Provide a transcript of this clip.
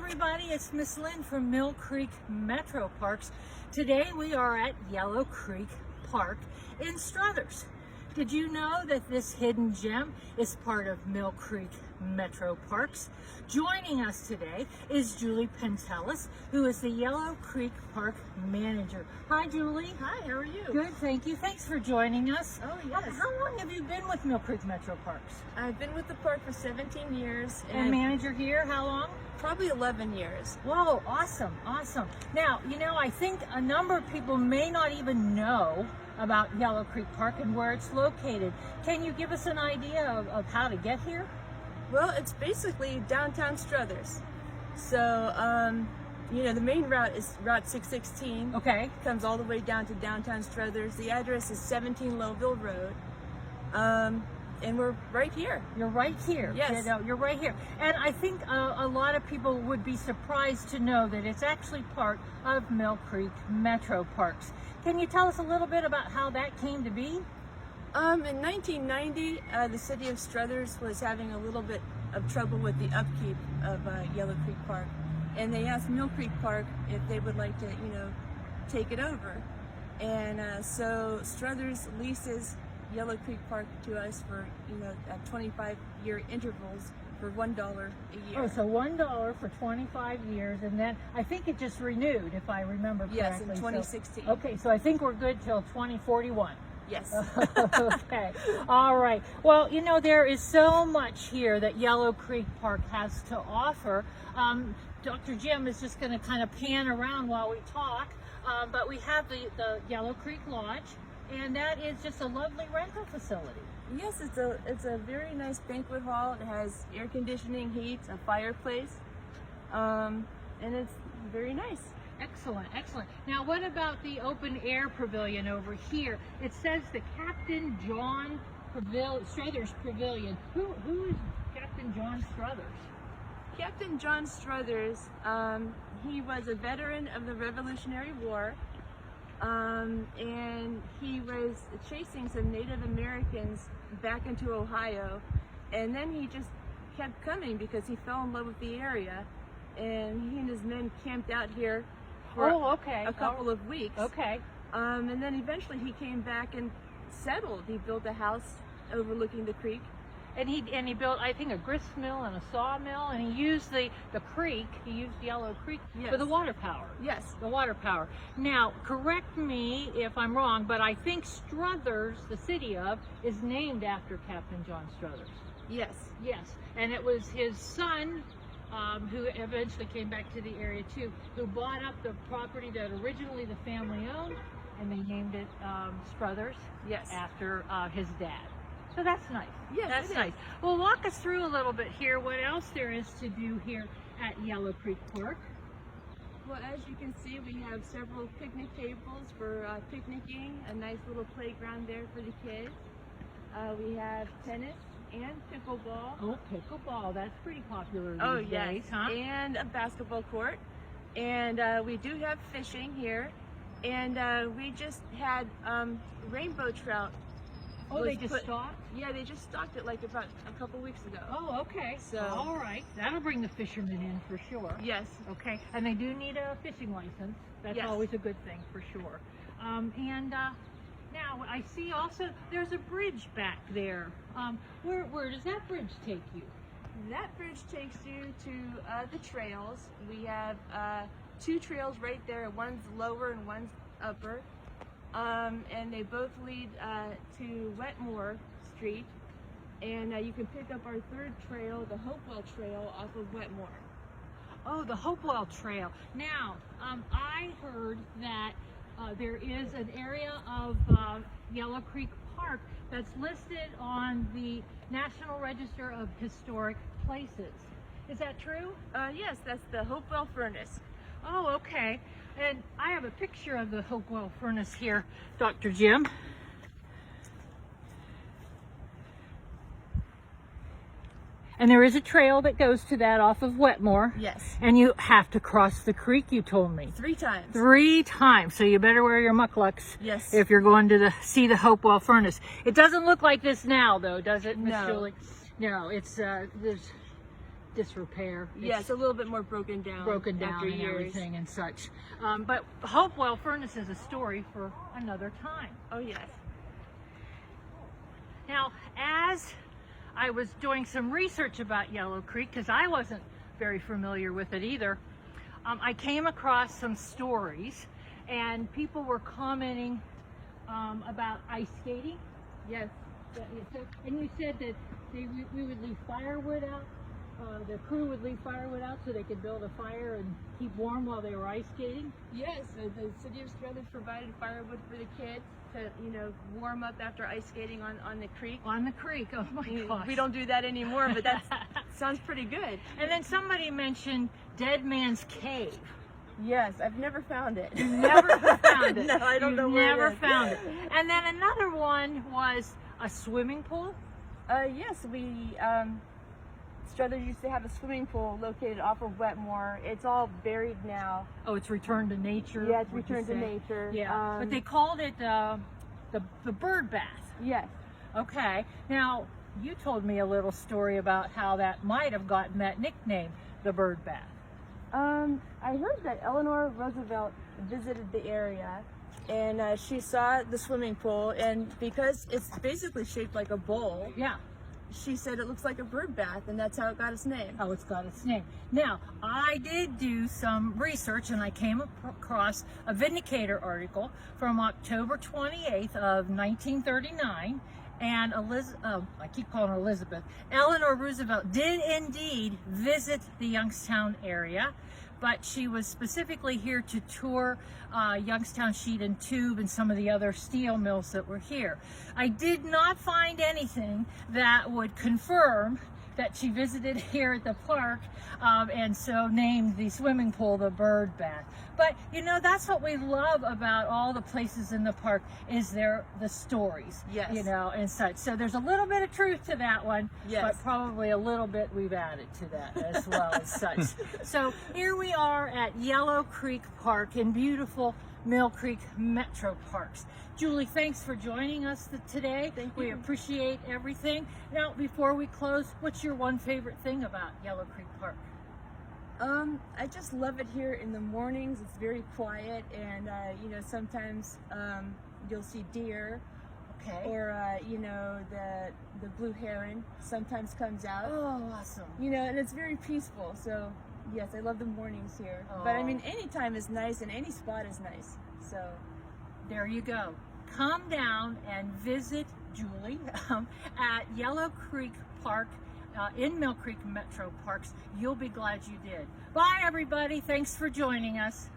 everybody, it's Miss Lynn from Mill Creek MetroParks. Today we are at Yellow Creek Park in Struthers. Did you know that this hidden gem is part of Mill Creek MetroParks? Joining us today is Julie Pentelis, who is the Yellow Creek Park Manager. Hi, Julie. Hi, how are you? Good, thank you. Thanks for joining us. Oh, yes. How long have you been with Mill Creek MetroParks? I've been with the park for 17 years. And manager here, how long? Probably 11 years. Whoa, awesome, awesome. Now, you know, I think a number of people may not even know about Yellow Creek Park and where it's located. Can you give us an idea of how to get here? Well, it's basically downtown Struthers. So, you know, the main route is Route 616. Okay. Comes all the way down to downtown Struthers. The address is 17 Lowville Road. And we're right here. You're right here. Yes. You know, you're right here. And I think a lot of people would be surprised to know that it's actually part of Mill Creek MetroParks. Can you tell us a little bit about how that came to be? In 1990, the city of Struthers was having a little bit of trouble with the upkeep of Yellow Creek Park. And they asked Mill Creek Park if they would like to, you know, take it over. And so Struthers leases Yellow Creek Park to us for, you know, at 25-year intervals for $1 a year. Oh, so $1 for 25 years, and then I think it just renewed, if I remember correctly. Yes, in 2016. So, okay, so I think we're good till 2041. Yes. Okay, all right. Well, you know, there is so much here that Yellow Creek Park has to offer. Dr. Jim is just going to kind of pan around while we talk, but we have the Yellow Creek Lodge, and that is just a lovely rental facility. Yes, it's a very nice banquet hall. It has air conditioning, heat, a fireplace, and it's very nice. Excellent, excellent. Now, what about the open air pavilion over here? It says the Captain John Struthers Pavilion. Who is Captain John Struthers? Captain John Struthers, he was a veteran of the Revolutionary War. And he was chasing some Native Americans back into Ohio, and then he just kept coming because he fell in love with the area, and he and his men camped out here for a couple of weeks. Okay. And then eventually he came back and settled. He built a house overlooking the creek. And he built, I think, a grist mill and a sawmill, and he used the creek, he used Yellow Creek for the water power. Yes. The water power. Now, correct me if I'm wrong, but I think Struthers, the city of, is named after Captain John Struthers. Yes. Yes, and it was his son, who eventually came back to the area too, who bought up the property that originally the family owned, and they named it Struthers. Yes. After his dad. So that's nice. Yeah, that's nice. Well, walk us through a little bit here. What else there is to do here at Yellow Creek Park? Well, as you can see, we have several picnic tables for picnicking, a nice little playground there for the kids. We have tennis and pickleball. Oh, pickleball. That's pretty popular these days, huh? And a basketball court. And we do have fishing here. And we just had rainbow trout. Oh, they just stocked? Yeah, they just stocked it like about a couple weeks ago. Oh, okay. So, all right. That'll bring the fishermen in for sure. Yes. Okay. And they do need a fishing license. That's always a good thing for sure. Now I see also there's a bridge back there. Where does that bridge take you? That bridge takes you to the trails. We have two trails right there. One's lower and one's upper. And they both lead to Wetmore Street, and you can pick up our third trail, the Hopewell Trail, off of Wetmore. Oh, the Hopewell Trail. Now, I heard that there is an area of Yellow Creek Park that's listed on the National Register of Historic Places. Is that true? Yes, that's the Hopewell Furnace. Oh, okay. And I have a picture of the Hopewell Furnace here, Dr. Jim. And there is a trail that goes to that off of Wetmore. Yes. And you have to cross the creek, you told me. 3 times. 3 times. So you better wear your mucklucks. Yes. If you're going to see the Hopewell Furnace. It doesn't look like this now, though, does it, Miss No. Julie? No, it's there's disrepair. Yeah, it's a little bit more broken down. Broken down after and years. everything and such. But Hopewell Furnace is a story for another time. Oh yes. Now, as I was doing some research about Yellow Creek, because I wasn't very familiar with it either, I came across some stories, and people were commenting about ice skating. Yes. And you said that we would leave firewood out. The crew would leave firewood out so they could build a fire and keep warm while they were ice skating. Yes, the city of Struthers provided firewood for the kids to, you know, warm up after ice skating on the creek. On the creek, oh my gosh. We don't do that anymore, but that sounds pretty good. And then somebody mentioned Dead Man's Cave. Yes, I've never found it. You never found it. No, I don't know where never it is. found it. And then another one was a swimming pool. Yes, Struthers used to have a swimming pool located off of Wetmore. It's all buried now. Oh, it's returned to nature. Yeah, it's would you returned to say? nature. Yeah, but they called it the bird bath. Yes. Okay, now you told me a little story about how that might have gotten that nickname, the bird bath. I heard that Eleanor Roosevelt visited the area, and she saw the swimming pool, and because it's basically shaped like a bowl, Yeah. she said it looks like a bird bath, and that's how it got its name. How it's got its name. Now, I did do some research, and I came across a Educator article from October 28th of 1939, and I keep calling her Elizabeth, Eleanor Roosevelt did indeed visit the Youngstown area, but she was specifically here to tour Youngstown Sheet and Tube and some of the other steel mills that were here. I did not find anything that would confirm that she visited here at the park, and so named the swimming pool the bird bath. But you know, that's what we love about all the places in the park, is the stories. Yes. You know, and such. So there's a little bit of truth to that one, Yes. but probably a little bit we've added to that as well as such. So here we are at Yellow Creek Park in beautiful Mill Creek MetroParks. Julie, thanks for joining us today. Thank We you. appreciate everything. Now, before we close, what's your one favorite thing about Yellow Creek Park? I just love it here in the mornings. It's very quiet, and you know, sometimes you'll see deer, Okay. or you know, the blue heron sometimes comes out. Oh, awesome. You know, and it's very peaceful. So yes, I love the mornings here. But I Oh. mean, any time is nice, and any spot is nice. So There you go. Come down and visit Julie at Yellow Creek Park in Mill Creek MetroParks. You'll be glad you did. Bye, everybody. Thanks for joining us.